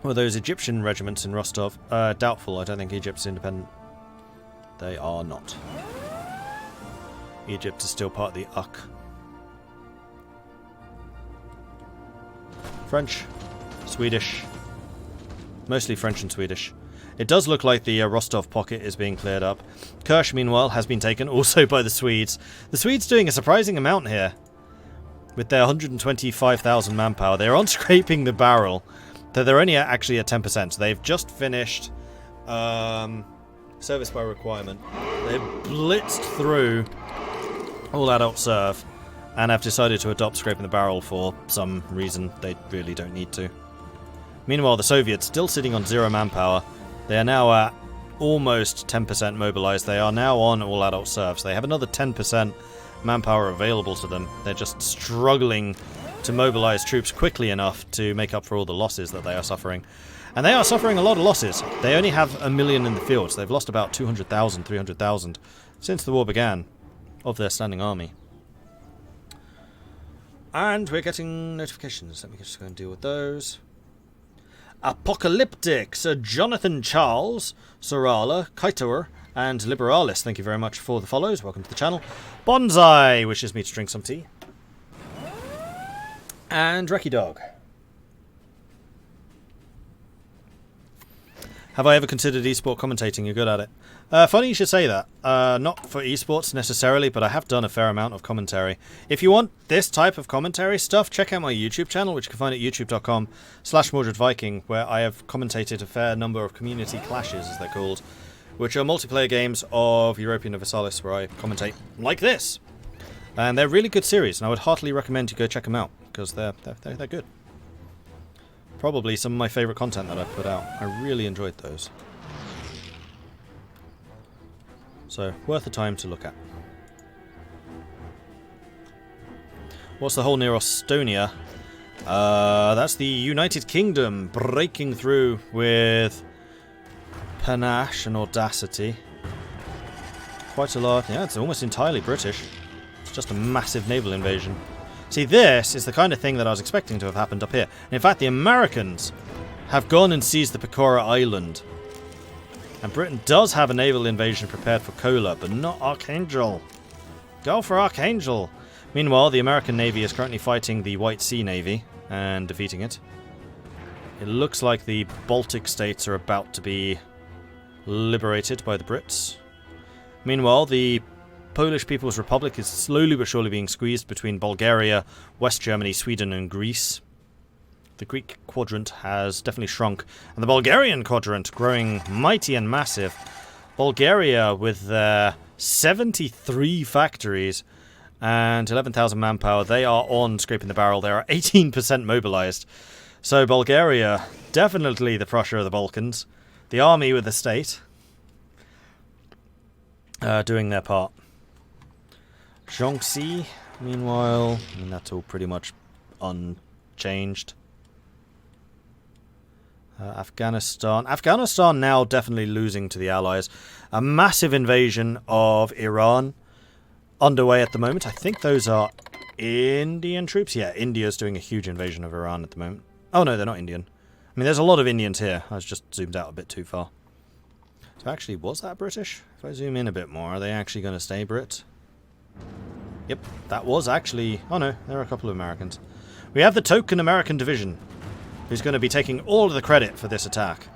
Well, those Egyptian regiments in Rostov, doubtful. I don't think Egypt's independent. They are not. Egypt is still part of the UK. French, Swedish, mostly French and Swedish. It does look like the Rostov pocket is being cleared up. Kirch, meanwhile, has been taken also by the Swedes. The Swedes doing a surprising amount here. With their 125,000 manpower, they're on scraping the barrel. Though they're only actually at 10%. So they've just finished service by requirement. They've blitzed through all adult serve and have decided to adopt scraping the barrel for some reason they really don't need to. Meanwhile, the Soviets still sitting on 0 manpower. They are now at almost 10% mobilized. They are now on all adult serfs. They have another 10% manpower available to them. They're just struggling to mobilize troops quickly enough to make up for all the losses that they are suffering. And they are suffering a lot of losses. They only have 1 million in the field. So they've lost about 200,000, 300,000 since the war began of their standing army. And we're getting notifications. Let me just go and deal with those. Apocalyptic, Sir Jonathan Charles, Sorala, Kaitour, and Liberalis. Thank you very much for the follows. Welcome to the channel. Bonsai wishes me to drink some tea. And Reki Dog. Have I ever considered esport commentating? You're good at it. Funny you should say that. Not for esports necessarily, but I have done a fair amount of commentary. If you want this type of commentary stuff, check out my YouTube channel, which you can find at youtube.com/Mordred Viking, where I have commentated a fair number of community clashes, as they're called, which are multiplayer games of European Universalis, where I commentate like this. And they're really good series, and I would heartily recommend you go check them out, because they're good. Probably some of my favourite content that I've put out. I really enjoyed those. So, worth the time to look at. What's the hole near Estonia? That's the United Kingdom breaking through with panache and audacity. Quite a lot. Yeah, it's almost entirely British. It's just a massive naval invasion. See, this is the kind of thing that I was expecting to have happened up here. And in fact, the Americans have gone and seized the Pecora Island. And Britain does have a naval invasion prepared for Kola, but not Archangel. Go for Archangel! Meanwhile, the American Navy is currently fighting the White Sea Navy and defeating it. It looks like the Baltic states are about to be liberated by the Brits. Meanwhile, the Polish People's Republic is slowly but surely being squeezed between Bulgaria, West Germany, Sweden and Greece. The Greek quadrant has definitely shrunk, and the Bulgarian quadrant growing mighty and massive. Bulgaria with their 73 factories and 11,000 manpower, they are on scraping the barrel. They are 18% mobilized. So Bulgaria, definitely the Prussia of the Balkans. The army with the state doing their part. Zhongxi, meanwhile, I mean, that's all pretty much unchanged. Afghanistan. Afghanistan now definitely losing to the Allies. A massive invasion of Iran underway at the moment. I think those are Indian troops. Yeah, India's doing a huge invasion of Iran at the moment. Oh no, they're not Indian. I mean, there's a lot of Indians here. I was just zoomed out a bit too far. So actually, was that British? If I zoom in a bit more, are they actually going to stay Brit? Yep, that was actually... Oh no, there are a couple of Americans. We have the token American division, who's going to be taking all of the credit for this attack.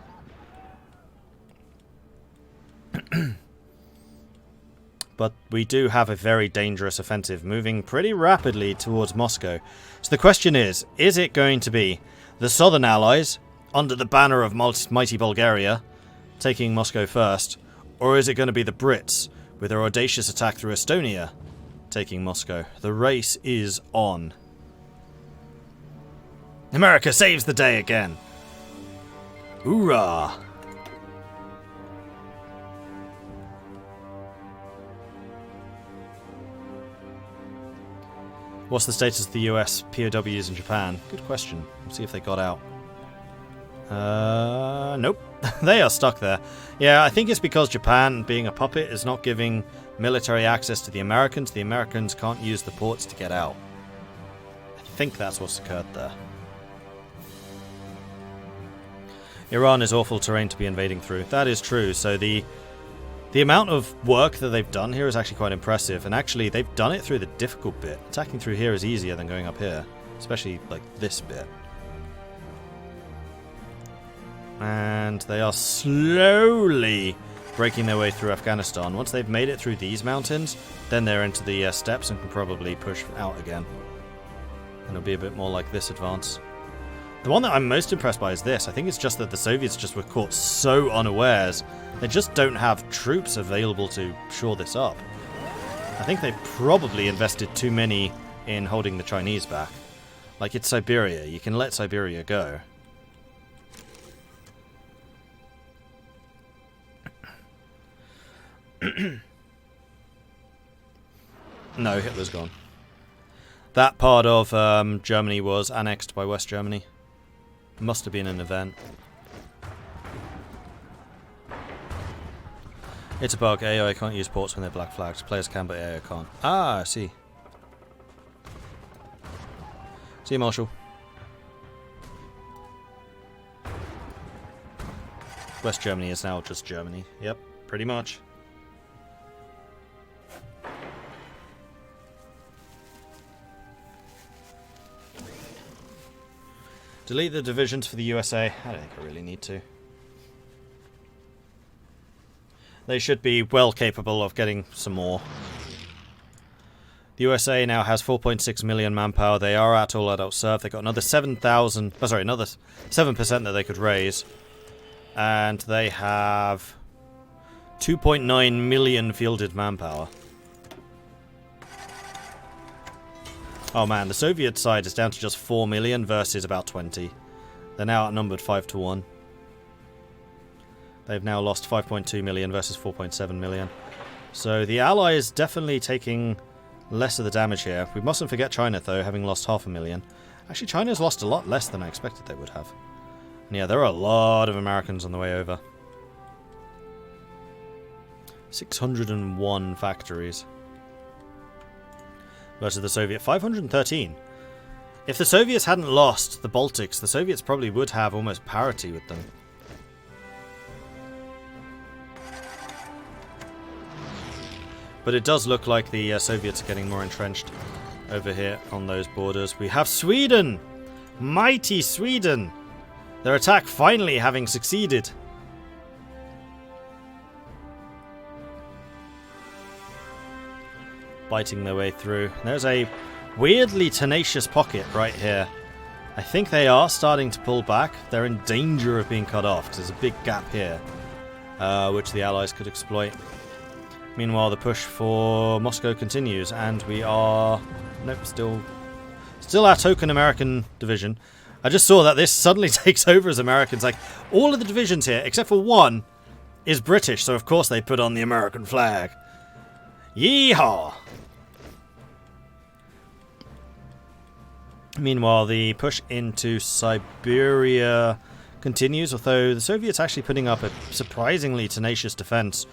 But we do have a very dangerous offensive moving pretty rapidly towards Moscow. So the question is it going to be the Southern Allies, under the banner of mighty Bulgaria, taking Moscow first, or is it going to be the Brits, with their audacious attack through Estonia, taking Moscow? The race is on. America saves the day again. Hoorah! What's the status of the US POWs in Japan? Good question. We'll see if they got out. Nope. They are stuck there. Yeah, I think it's because Japan, being a puppet, is not giving military access to the Americans. The Americans can't use the ports to get out. I think that's what's occurred there. Iran is awful terrain to be invading through. That is true. So the amount of work that they've done here is actually quite impressive. And actually, they've done it through the difficult bit. Attacking through here is easier than going up here. Especially, like, this bit. And they are slowly breaking their way through Afghanistan. Once they've made it through these mountains, then they're into the steppes and can probably push out again. And it'll be a bit more like this advance. The one that I'm most impressed by is this. I think it's just that the Soviets just were caught so unawares. They just don't have troops available to shore this up. I think they probably invested too many in holding the Chinese back. Like, it's Siberia. You can let Siberia go. No, Hitler's gone. That part of Germany was annexed by West Germany. Must have been an event. It's a bug. AI can't use ports when they're black flags. Players can, but AI can't. Ah, I see. See you, Marshall. West Germany is now just Germany. Yep, pretty much. Delete the divisions for the USA. I don't think I really need to. They should be well capable of getting some more. The USA now has 4.6 million manpower. They are at all adult serve. They've got another 7,000... Oh, sorry, another 7% that they could raise. And they have 2.9 million fielded manpower. Oh man, the Soviet side is down to just 4 million versus about 20. They're now outnumbered 5 to 1. They've now lost 5.2 million versus 4.7 million. So the Allies definitely taking less of the damage here. We mustn't forget China, though, having lost 500,000. Actually, China's lost a lot less than I expected they would have. And yeah, there are a lot of Americans on the way over. 601 factories. Versus the Soviet 513. If the Soviets hadn't lost the Baltics, the Soviets probably would have almost parity with them. But it does look like the Soviets are getting more entrenched over here on those borders. We have Sweden! Mighty Sweden! Their attack finally having succeeded. Biting their way through. There's a weirdly tenacious pocket right here. I think they are starting to pull back. They're in danger of being cut off because there's a big gap here, which the Allies could exploit. Meanwhile, the push for Moscow continues, and we are... Nope, still our token American division. I just saw that this suddenly takes over as Americans. Like, all of the divisions here, except for one, is British, so of course they put on the American flag. Yeehaw! Meanwhile, the push into Siberia continues, although the Soviets actually putting up a surprisingly tenacious defense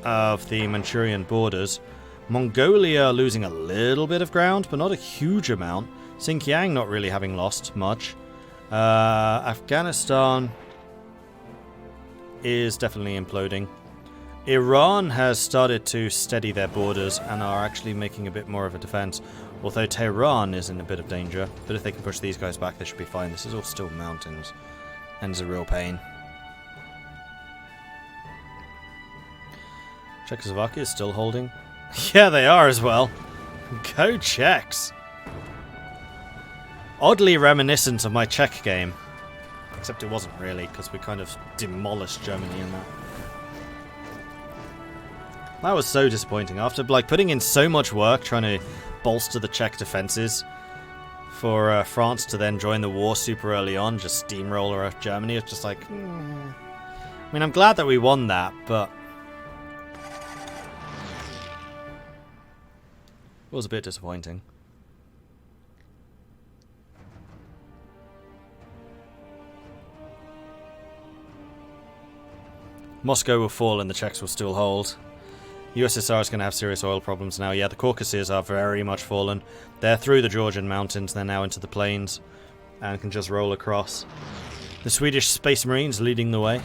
of the Manchurian borders. Mongolia losing a little bit of ground, but not a huge amount. Xinjiang not really having lost much. Afghanistan is definitely imploding. Iran has started to steady their borders and are actually making a bit more of a defense, although Tehran is in a bit of danger. But if they can push these guys back, they should be fine. This is all still mountains, and it's a real pain. Czechoslovakia is still holding. Yeah, they are as well. Go Czechs! Oddly reminiscent of my Czech game. Except it wasn't really, because we kind of demolished Germany in that. That was so disappointing. After like putting in so much work trying to bolster the Czech defenses, for France to then join the war super early on, just steamroller Germany, it's just like... I mean, I'm glad that we won that, but... it was a bit disappointing. Moscow will fall and the Czechs will still hold. USSR is going to have serious oil problems now. Yeah, the Caucasus are very much fallen. They're through the Georgian mountains. They're now into the plains and can just roll across. The Swedish Space Marines leading the way.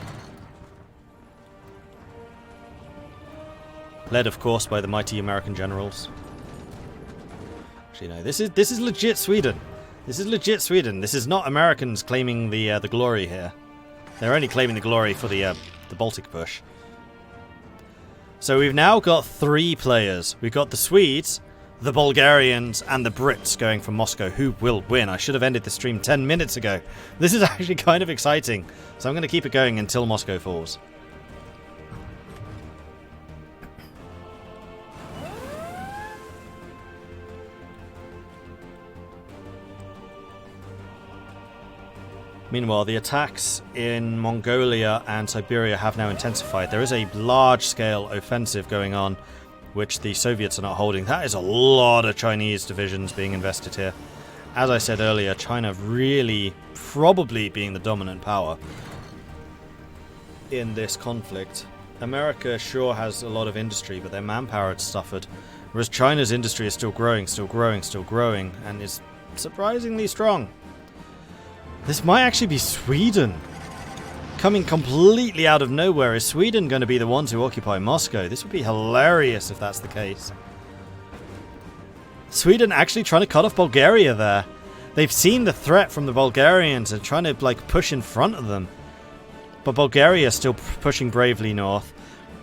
Led, of course, by the mighty American generals. Actually, no, this is legit Sweden. This is legit Sweden. This is not Americans claiming the glory here. They're only claiming the glory for the Baltic push. So we've now got 3 players. We've got the Swedes, the Bulgarians, and the Brits going from Moscow. Who will win? I should have ended the stream 10 minutes ago. This is actually kind of exciting. So I'm going to keep it going until Moscow falls. Meanwhile, the attacks in Mongolia and Siberia have now intensified. There is a large-scale offensive going on, which the Soviets are not holding. That is a lot of Chinese divisions being invested here. As I said earlier, China really probably being the dominant power in this conflict. America sure has a lot of industry, but their manpower had suffered. Whereas China's industry is still growing, and is surprisingly strong. This might actually be Sweden. Coming completely out of nowhere. Is Sweden going to be the ones who occupy Moscow? This would be hilarious if that's the case. Sweden actually trying to cut off Bulgaria there. They've seen the threat from the Bulgarians and trying to push in front of them. But Bulgaria is still pushing bravely north.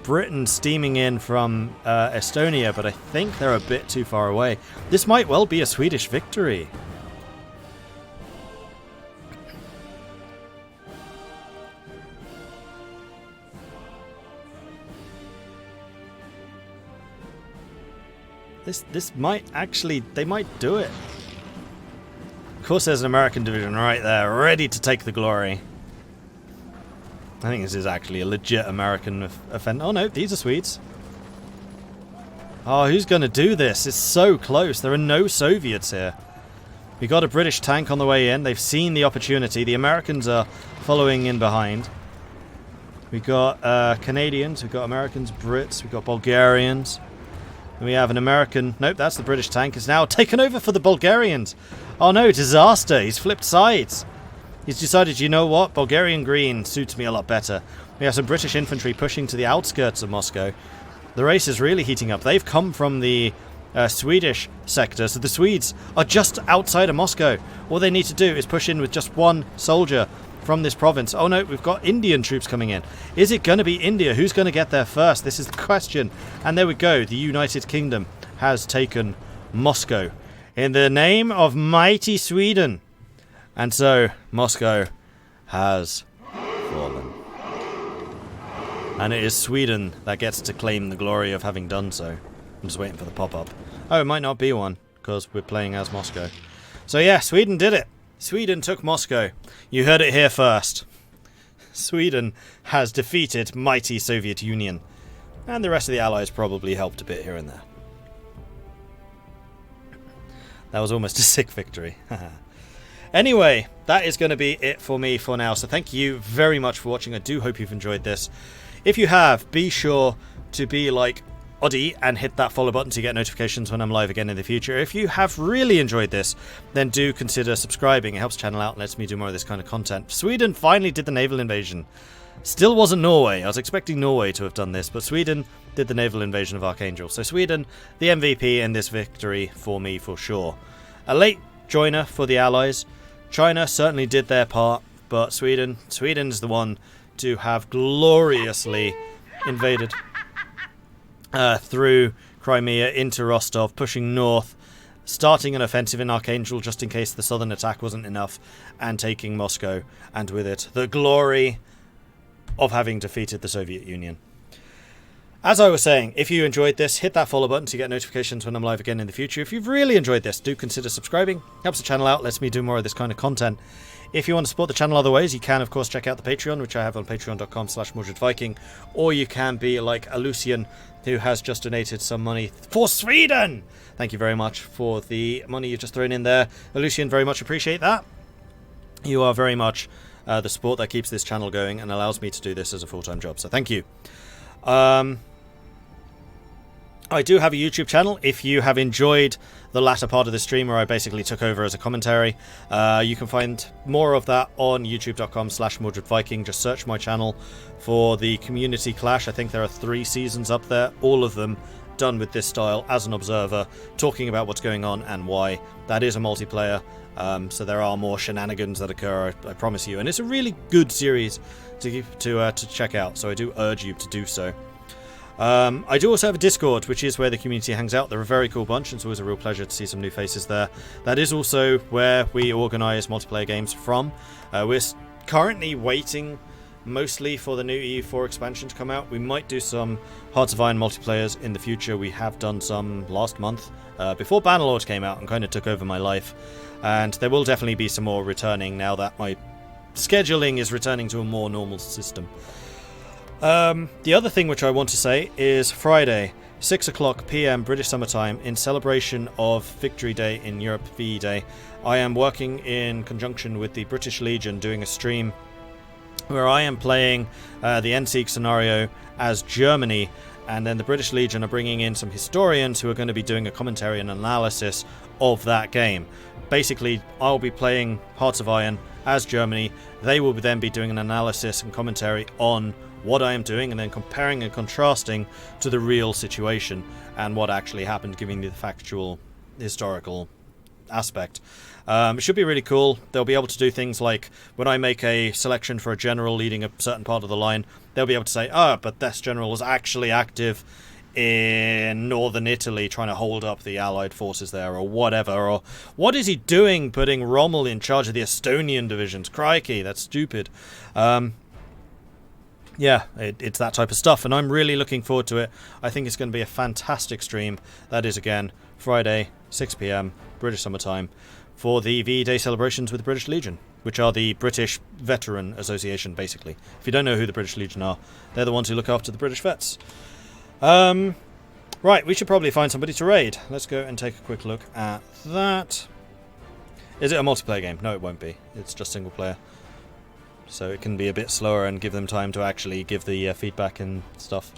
Britain steaming in from Estonia, but I think they're a bit too far away. This might well be a Swedish victory. This might actually, they might do it. Of course there's an American division right there, ready to take the glory. I think this is actually a legit American offense. Oh no, these are Swedes. Oh, who's going to do this? It's so close. There are no Soviets here. We got a British tank on the way in. They've seen the opportunity. The Americans are following in behind. We got Canadians, we've got Americans, Brits, we've got Bulgarians. And we have an American... Nope, that's the British tank. It's now taken over for the Bulgarians. Oh no, disaster. He's flipped sides. He's decided, you know what? Bulgarian green suits me a lot better. We have some British infantry pushing to the outskirts of Moscow. The race is really heating up. They've come from the Swedish sector, so the Swedes are just outside of Moscow. All they need to do is push in with just one soldier from this province. Oh no, we've got Indian troops coming in. Is it going to be India? Who's going to get there first? This is the question. And there we go. The United Kingdom has taken Moscow in the name of mighty Sweden. And so Moscow has fallen. And it is Sweden that gets to claim the glory of having done so. I'm just waiting for the pop-up. Oh, it might not be one, because we're playing as Moscow. So yeah, Sweden did it. Sweden took Moscow. You heard it here first. Sweden has defeated mighty Soviet Union. And the rest of the Allies probably helped a bit here and there. That was almost a sick victory. Anyway, that is going to be it for me for now. So thank you very much for watching. I do hope you've enjoyed this. If you have, be sure to be like Oddie and hit that follow button to get notifications when I'm live again in the future. If you have really enjoyed this, then do consider subscribing. It helps the channel out and lets me do more of this kind of content. Sweden finally did the naval invasion. Still wasn't Norway. I was expecting Norway to have done this, but Sweden did the naval invasion of Archangel. So Sweden, the MVP in this victory for me for sure. A late joiner for the Allies. China certainly did their part, but Sweden's the one to have gloriously invaded through Crimea into Rostov, pushing north, starting an offensive in Archangel just in case the southern attack wasn't enough, and taking Moscow, and with it the glory of having defeated the Soviet Union. As I was saying, if you enjoyed this, hit that follow button to get notifications when I'm live again in the future. If you've really enjoyed this, do consider subscribing. Helps the channel out, lets me do more of this kind of content. If you want to support the channel other ways, you can, of course, check out the Patreon, which I have on patreon.com/MordredViking. Or you can be like a Lucian, who has just donated some money for Sweden. Thank you very much for the money you've just thrown in there. Lucian, very much appreciate that. You are very much the support that keeps this channel going and allows me to do this as a full-time job. So thank you. I do have a YouTube channel. If you have enjoyed the latter part of the stream where I basically took over as a commentary, you can find more of that on youtube.com/Mordred Viking. Just search my channel for the Community Clash. I think there are 3 seasons up there, all of them done with this style as an observer, talking about what's going on and why. That is a multiplayer, so there are more shenanigans that occur, I promise you. And it's a really good series to check out, so I do urge you to do so. I do also have a Discord, which is where the community hangs out. They're a very cool bunch, and it's always a real pleasure to see some new faces there. That is also where we organise multiplayer games from. We're currently waiting mostly for the new EU4 expansion to come out. We might do some Hearts of Iron multiplayers in the future. We have done some last month, before Bannerlord came out and kind of took over my life. And there will definitely be some more returning now that my scheduling is returning to a more normal system. The other thing which I want to say is Friday, 6 o'clock PM British Summer Time, in celebration of Victory Day in Europe, VE Day, I am working in conjunction with the British Legion doing a stream where I am playing the Endsieg scenario as Germany, and then the British Legion are bringing in some historians who are going to be doing a commentary and analysis of that game. Basically, I'll be playing Hearts of Iron as Germany. They will then be doing an analysis and commentary on what I am doing, and then comparing and contrasting to the real situation and what actually happened, giving the factual historical aspect. It should be really cool. They'll be able to do things like, when I make a selection for a general leading a certain part of the line, they'll be able to say, but this general was actually active in northern Italy trying to hold up the allied forces there, or whatever, or what is he doing putting Rommel in charge of the Estonian divisions? Crikey, that's stupid. Yeah, it's that type of stuff, and I'm really looking forward to it. I think it's going to be a fantastic stream. That is, again, Friday, 6 PM, British Summer Time, for the VE Day celebrations with the British Legion, which are the British Veteran Association, basically. If you don't know who the British Legion are, they're the ones who look after the British vets. Right, we should probably find somebody to raid. Let's go and take a quick look at that. Is it a multiplayer game? No, it won't be. It's just single player. So it can be a bit slower and give them time to actually give the feedback and stuff.